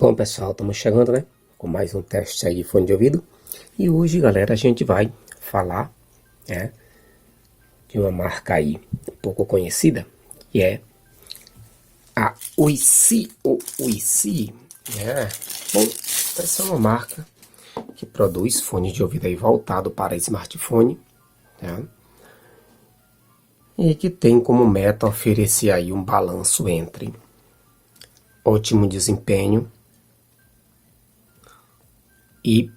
Bom, pessoal, estamos chegando, né, com mais um teste aí de fone de ouvido. E hoje, galera, a gente vai falar, né, de uma marca aí pouco conhecida, que é a Uisi, ou Uisi, né? Bom, essa é uma marca que produz fones de ouvido aí voltado para smartphone, né? E que tem como meta oferecer aí um balanço entre ótimo desempenho e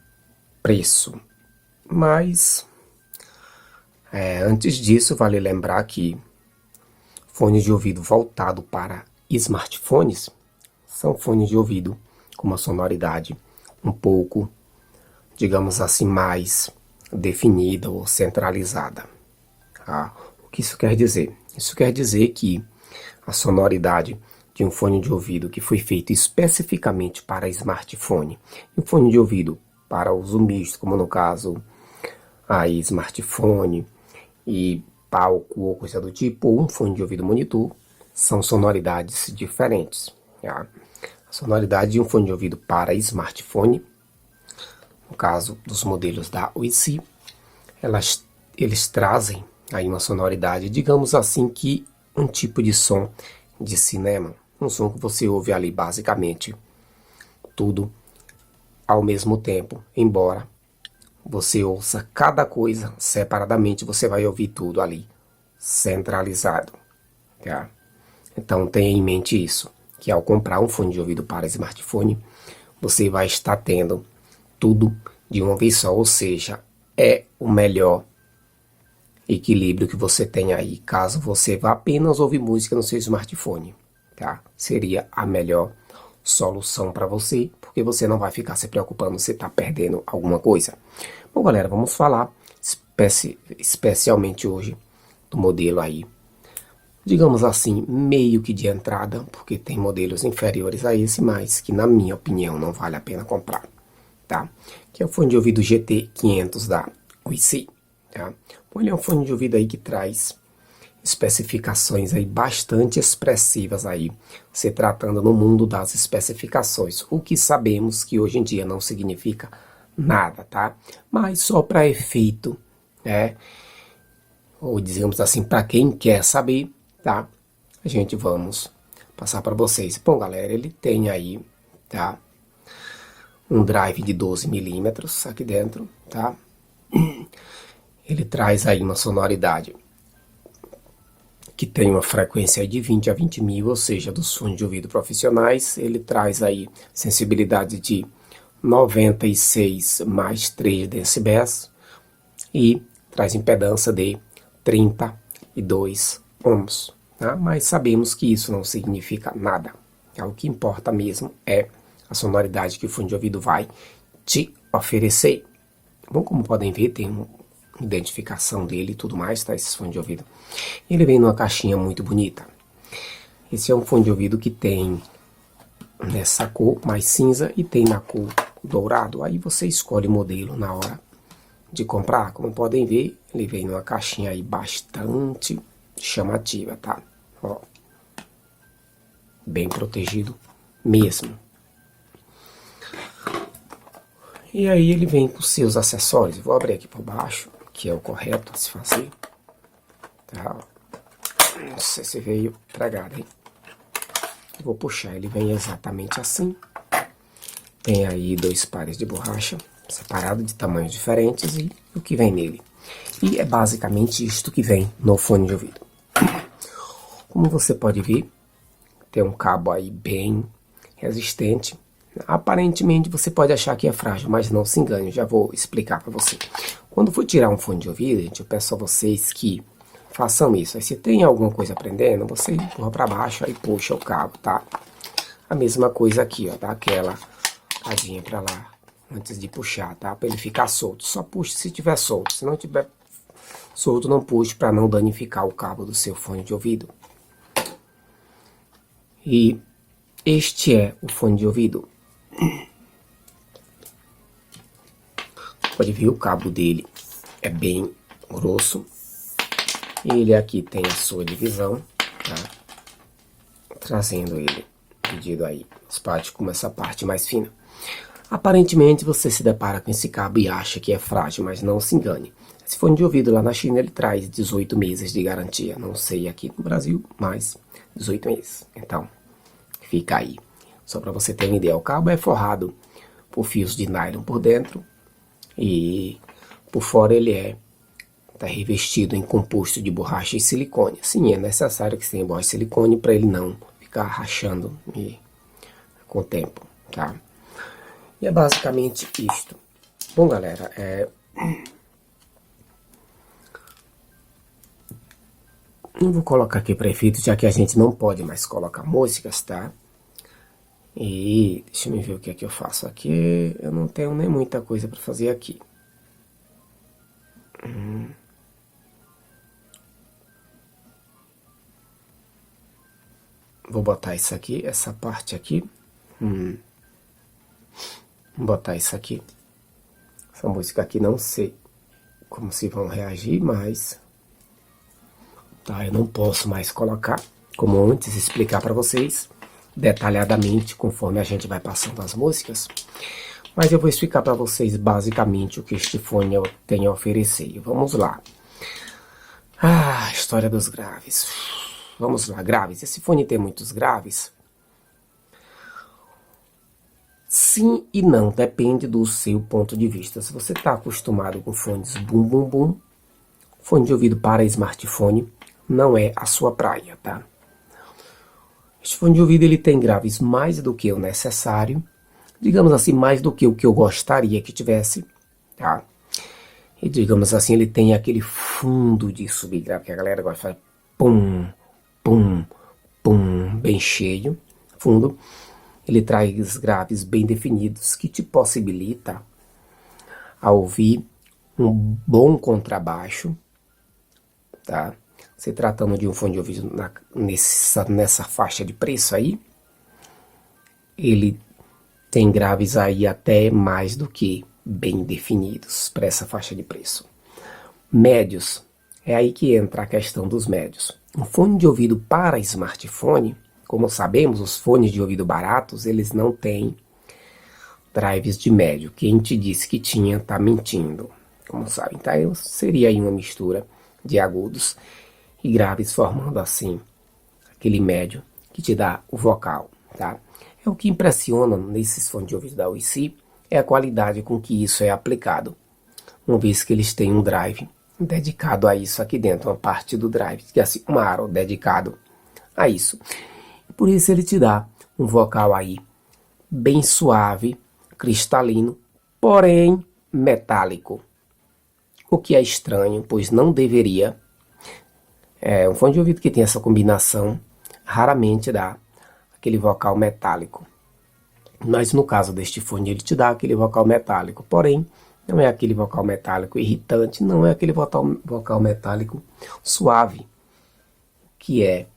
preço. Mas antes disso, vale lembrar que fones de ouvido voltado para smartphones são fones de ouvido com uma sonoridade um pouco, digamos assim, mais definida ou centralizada. Tá? O que isso quer dizer? Isso quer dizer que a sonoridade de um fone de ouvido que foi feito especificamente para smartphone e um fone de ouvido para uso misto, como no caso aí smartphone e palco ou coisa do tipo, ou um fone de ouvido monitor, são sonoridades diferentes. Tá? A sonoridade de um fone de ouvido para smartphone, no caso dos modelos da Uisi, eles trazem aí uma sonoridade, digamos assim, que um tipo de som de cinema, um som que você ouve ali basicamente tudo ao mesmo tempo, embora você ouça cada coisa separadamente, você vai ouvir tudo ali centralizado. Tá? Então tenha em mente isso, que ao comprar um fone de ouvido para smartphone, você vai estar tendo tudo de uma vez só, ou seja, é o melhor equilíbrio que você tem aí, caso você vá apenas ouvir música no seu smartphone, tá? Seria a melhor solução para você, porque você não vai ficar se preocupando se está perdendo alguma coisa. Bom, galera, vamos falar especialmente hoje do modelo aí, digamos assim, meio que de entrada, porque tem modelos inferiores a esse, mas que na minha opinião não vale a pena comprar, tá? Que é o fone de ouvido GT500 da Uisi, tá? Bom, ele é um fone de ouvido aí que traz especificações aí bastante expressivas aí, se tratando no mundo das especificações, o que sabemos que hoje em dia não significa nada, tá? Mas só para efeito, né? Ou digamos assim, para quem quer saber, tá? A gente vamos passar para vocês. Bom, galera, ele tem aí, tá? Um drive de 12 milímetros aqui dentro, tá? Ele traz aí uma sonoridade que tem uma frequência de 20 a 20 mil, ou seja, dos fones de ouvido profissionais. Ele traz aí sensibilidade de 96 mais 3 decibéis e traz impedância de 32 ohms. Tá? Mas sabemos que isso não significa nada. Tá? O que importa mesmo é a sonoridade que o fone de ouvido vai te oferecer. Bom, como podem ver, tem uma identificação dele e tudo mais, tá? Esse fone de ouvido. Ele vem numa caixinha muito bonita. Esse é um fone de ouvido que tem nessa cor mais cinza e tem na cor dourado. Aí você escolhe o modelo na hora de comprar. Como podem ver, ele vem numa caixinha aí bastante chamativa, tá? Ó, bem protegido mesmo. E aí ele vem com seus acessórios. Vou abrir aqui por baixo, que é o correto a se fazer. Tá? Não sei se veio pregado, hein? Vou puxar, ele vem exatamente assim. Tem aí 2 pares de borracha, separados de tamanhos diferentes, e o que vem nele. E é basicamente isto que vem no fone de ouvido. Como você pode ver, tem um cabo aí bem resistente. Aparentemente você pode achar que é frágil, mas não se engane, já vou explicar para você. Quando for tirar um fone de ouvido, gente, eu peço a vocês que façam isso. Aí se tem alguma coisa prendendo, você empurra para baixo e puxa o cabo, tá? A mesma coisa aqui, ó, dá aquela cadinha para lá antes de puxar, tá? Para ele ficar solto. Só puxe se tiver solto. Se não tiver solto, não puxe para não danificar o cabo do seu fone de ouvido. E este é o fone de ouvido. Pode ver, o cabo dele é bem grosso. Ele aqui tem a sua divisão, tá? Trazendo ele dividido aí, as partes como essa parte mais fina. Aparentemente você se depara com esse cabo e acha que é frágil, mas não se engane. Esse fone de ouvido lá na China ele traz 18 meses de garantia, não sei aqui no Brasil, mas 18 meses. Então, fica aí. Só para você ter uma ideia, o cabo é forrado por fios de nylon por dentro e por fora ele está revestido em composto de borracha e silicone. Sim, é necessário que tenha borracha e silicone para ele não ficar rachando com o tempo, tá? E é basicamente isto. Bom, galera, não vou colocar aqui para efeito, já que a gente não pode mais colocar músicas, tá? E deixa eu ver o que é que eu faço aqui. Eu não tenho nem muita coisa para fazer aqui. Vou botar isso aqui, essa parte aqui. Vou botar isso aqui. Essa música aqui não sei como se vão reagir, mas tá, eu não posso mais colocar, como antes, explicar para vocês detalhadamente conforme a gente vai passando as músicas. Mas eu vou explicar para vocês basicamente o que este fone tem a oferecer. Vamos lá. História dos graves. Vamos lá, graves. Esse fone tem muitos graves? Sim e não, depende do seu ponto de vista. Se você está acostumado com fones bum bum bum, fone de ouvido para smartphone não é a sua praia, tá? Este fone de ouvido ele tem graves mais do que o necessário, digamos assim, mais do que o que eu gostaria que tivesse, tá? E digamos assim, ele tem aquele fundo de subgrave que a galera gosta de fazer pum, pum, pum, bem cheio, fundo. Ele traz graves bem definidos que te possibilita a ouvir um bom contrabaixo, tá? Se tratando de um fone de ouvido nessa faixa de preço aí, ele tem graves aí até mais do que bem definidos para essa faixa de preço. Médios, é aí que entra a questão dos médios. Um fone de ouvido para smartphone, como sabemos, os fones de ouvido baratos, eles não têm drives de médio. Quem te disse que tinha, está mentindo. Como sabe, então seria aí uma mistura de agudos e graves, formando assim aquele médio que te dá o vocal, tá? É o que impressiona nesses fones de ouvido da UIC, é a qualidade com que isso é aplicado, uma vez que eles têm um drive dedicado a isso aqui dentro, uma parte do drive, que é assim, um aro dedicado a isso. Por isso ele te dá um vocal aí bem suave, cristalino, porém metálico. O que é estranho, pois não deveria. Um fone de ouvido que tem essa combinação raramente dá aquele vocal metálico. Mas no caso deste fone ele te dá aquele vocal metálico, porém não é aquele vocal metálico irritante, não é aquele vocal metálico suave, que é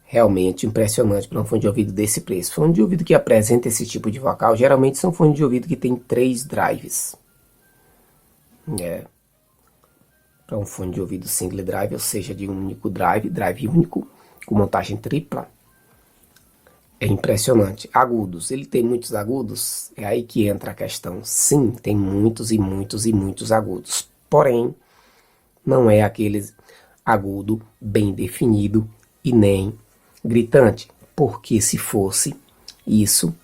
realmente impressionante para um fone de ouvido desse preço. Fone de ouvido que apresenta esse tipo de vocal geralmente são fones de ouvido que tem 3 drives. Para um fone de ouvido single drive, ou seja, de um único drive único, com montagem tripla, é impressionante. Agudos, ele tem muitos agudos? É aí que entra a questão. Sim, tem muitos e muitos e muitos agudos. Porém, não é aquele agudo bem definido e nem gritante. Porque se fosse, isso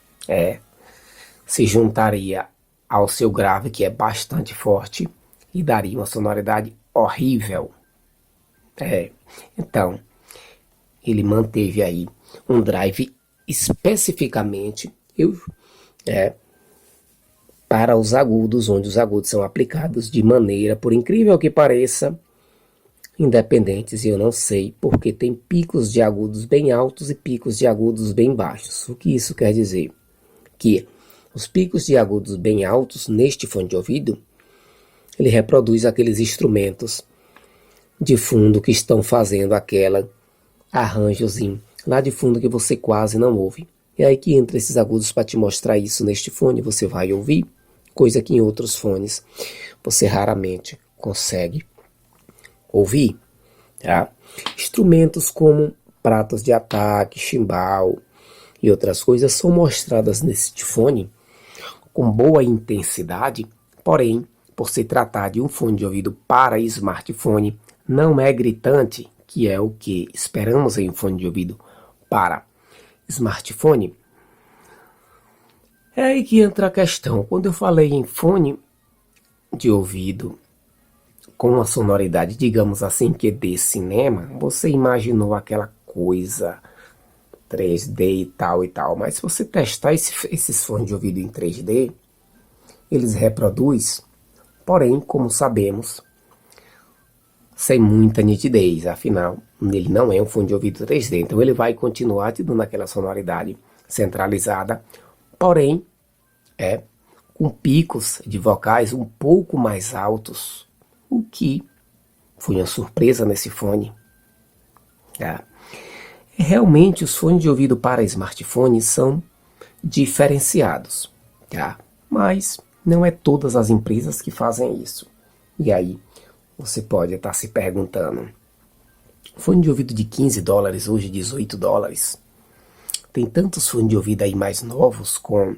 se juntaria ao seu grave, que é bastante forte, e daria uma sonoridade horrível. Então, ele manteve aí um drive especificamente para os agudos, onde os agudos são aplicados de maneira, por incrível que pareça, independentes, e eu não sei, porque tem picos de agudos bem altos e picos de agudos bem baixos. O que isso quer dizer? Que os picos de agudos bem altos neste fone de ouvido, ele reproduz aqueles instrumentos de fundo que estão fazendo aquela arranjozinho lá de fundo que você quase não ouve. É aí que entra esses agudos para te mostrar isso neste fone, você vai ouvir, coisa que em outros fones você raramente consegue ouvir. Tá? Instrumentos como pratos de ataque, chimbal e outras coisas são mostradas neste fone com boa intensidade, porém, por se tratar de um fone de ouvido para smartphone, não é gritante, que é o que esperamos em um fone de ouvido para smartphone. É aí que entra a questão. Quando eu falei em fone de ouvido com uma sonoridade, digamos assim, que de cinema, você imaginou aquela coisa 3D e tal, mas se você testar esses fones de ouvido em 3D, eles reproduzem, porém, como sabemos, sem muita nitidez, afinal, ele não é um fone de ouvido 3D, então ele vai continuar te dando aquela sonoridade centralizada, porém, com picos de vocais um pouco mais altos, o que foi uma surpresa nesse fone. Realmente os fones de ouvido para smartphone são diferenciados, mas não é todas as empresas que fazem isso. E aí você pode estar se perguntando, fone de ouvido de $15, hoje $18, tem tantos fones de ouvido aí mais novos com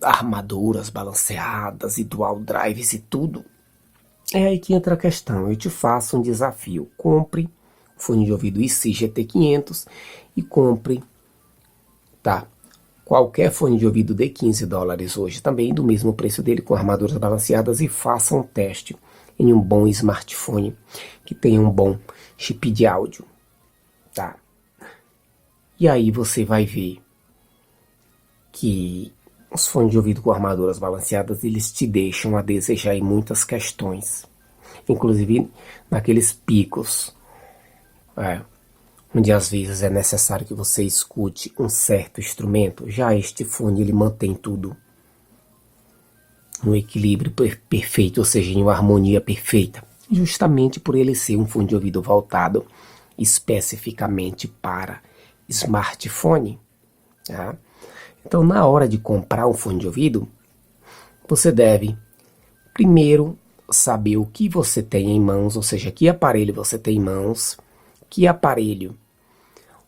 armaduras balanceadas e dual drives e tudo. É aí que entra a questão. Eu te faço um desafio. Compre o fone de ouvido IC GT500 e compre, qualquer fone de ouvido de $15 hoje também, do mesmo preço dele, com armaduras balanceadas, e faça um teste em um bom smartphone que tenha um bom chip de áudio, E aí você vai ver que os fones de ouvido com armaduras balanceadas, eles te deixam a desejar em muitas questões. Inclusive naqueles picos, onde às vezes é necessário que você escute um certo instrumento. Já este fone, ele mantém tudo no equilíbrio perfeito, ou seja, em uma harmonia perfeita. Justamente por ele ser um fone de ouvido voltado especificamente para smartphone. Então, na hora de comprar um fone de ouvido, você deve primeiro saber o que você tem em mãos, ou seja, que aparelho você tem em mãos, que aparelho,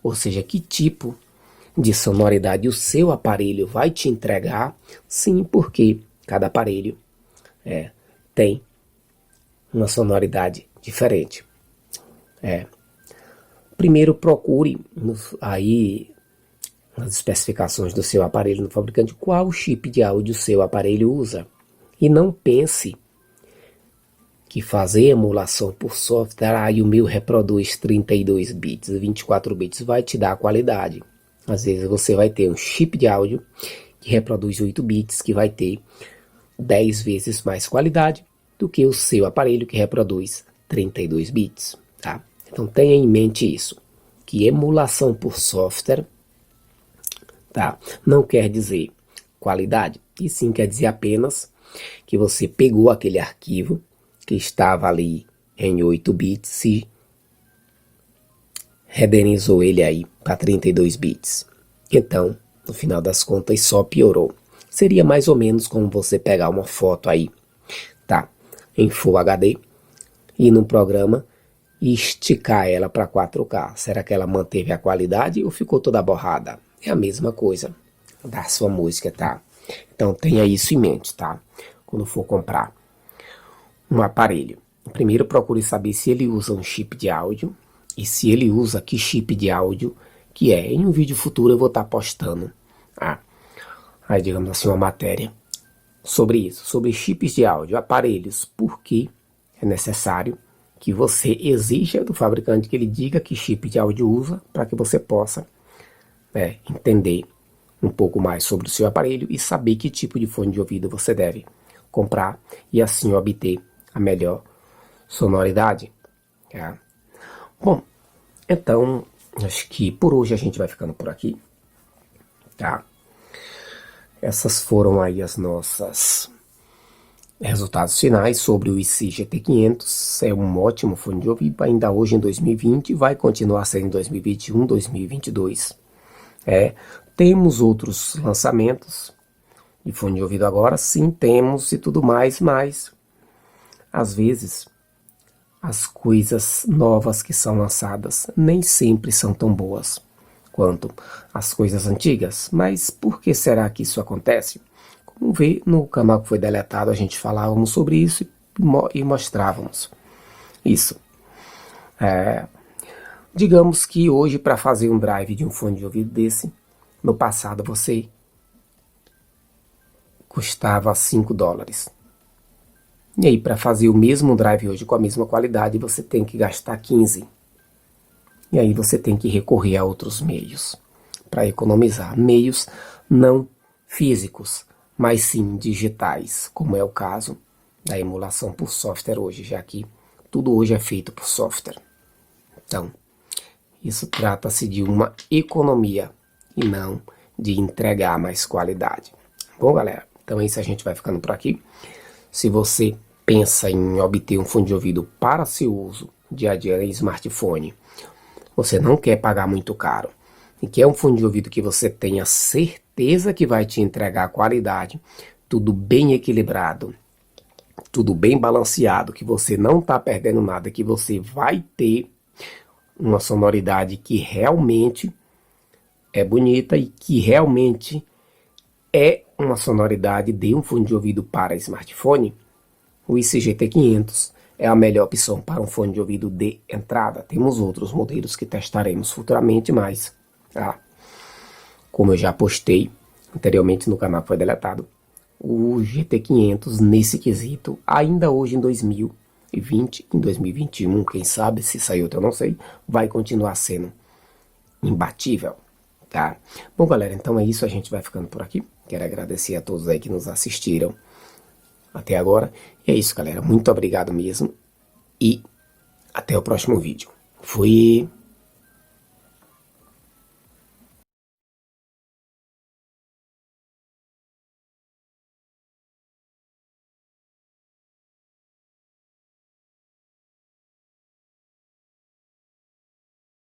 ou seja, que tipo de sonoridade o seu aparelho vai te entregar. Sim, porque cada aparelho tem uma sonoridade diferente. Primeiro procure aí nas especificações do seu aparelho no fabricante qual chip de áudio o seu aparelho usa. E não pense que fazer emulação por software, o meu reproduz 32 bits, 24 bits, vai te dar qualidade. Às vezes você vai ter um chip de áudio que reproduz 8 bits, que vai ter 10 vezes mais qualidade do que o seu aparelho que reproduz 32 bits. Então tenha em mente isso, que emulação por software não quer dizer qualidade, e sim quer dizer apenas que você pegou aquele arquivo que estava ali em 8 bits e renderizou ele aí para 32 bits. Então, no final das contas, só piorou. Seria mais ou menos como você pegar uma foto aí, em Full HD, ir num programa e esticar ela para 4K. Será que ela manteve a qualidade ou ficou toda borrada? É a mesma coisa da sua música, Então tenha isso em mente, quando for comprar um aparelho. Primeiro procure saber se ele usa um chip de áudio e se ele usa que chip de áudio que é. Em um vídeo futuro eu vou estar postando, aí digamos assim, uma matéria sobre isso, sobre chips de áudio, aparelhos, porque é necessário que você exija do fabricante que ele diga que chip de áudio usa, para que você possa entender um pouco mais sobre o seu aparelho e saber que tipo de fone de ouvido você deve comprar e assim obter a melhor sonoridade. Bom, então acho que por hoje a gente vai ficando por aqui, Essas foram aí as nossas resultados finais sobre o IC GT500. É um ótimo fone de ouvido, ainda hoje em 2020, vai continuar sendo em 2021, 2022. Temos outros lançamentos de fone de ouvido agora, sim, temos e tudo mais, mas às vezes as coisas novas que são lançadas nem sempre são tão boas quanto às coisas antigas. Mas por que será que isso acontece? Como vê, no canal que foi deletado a gente falávamos sobre isso e mostrávamos isso. Digamos que hoje, para fazer um drive de um fone de ouvido desse, no passado você custava $5. E aí, para fazer o mesmo drive hoje com a mesma qualidade, você tem que gastar 15. E aí você tem que recorrer a outros meios para economizar. Meios não físicos, mas sim digitais, como é o caso da emulação por software hoje, já que tudo hoje é feito por software. Então, isso trata-se de uma economia e não de entregar mais qualidade. Bom, galera, então é isso, a gente vai ficando por aqui. Se você pensa em obter um fone de ouvido para seu uso dia a dia em smartphone, você não quer pagar muito caro e quer um fone de ouvido que você tenha certeza que vai te entregar qualidade, tudo bem equilibrado, tudo bem balanceado, que você não está perdendo nada, que você vai ter uma sonoridade que realmente é bonita e que realmente é uma sonoridade de um fone de ouvido para smartphone, o IC-GT500 é a melhor opção para um fone de ouvido de entrada. Temos outros modelos que testaremos futuramente, mas como eu já postei anteriormente no canal que foi deletado, o GT500 nesse quesito, ainda hoje em 2020, em 2021, quem sabe, se sair outro eu não sei, vai continuar sendo imbatível, tá? Bom, galera, então é isso, a gente vai ficando por aqui. Quero agradecer a todos aí que nos assistiram até agora. E é isso, galera, muito obrigado mesmo e até o próximo vídeo. Fui!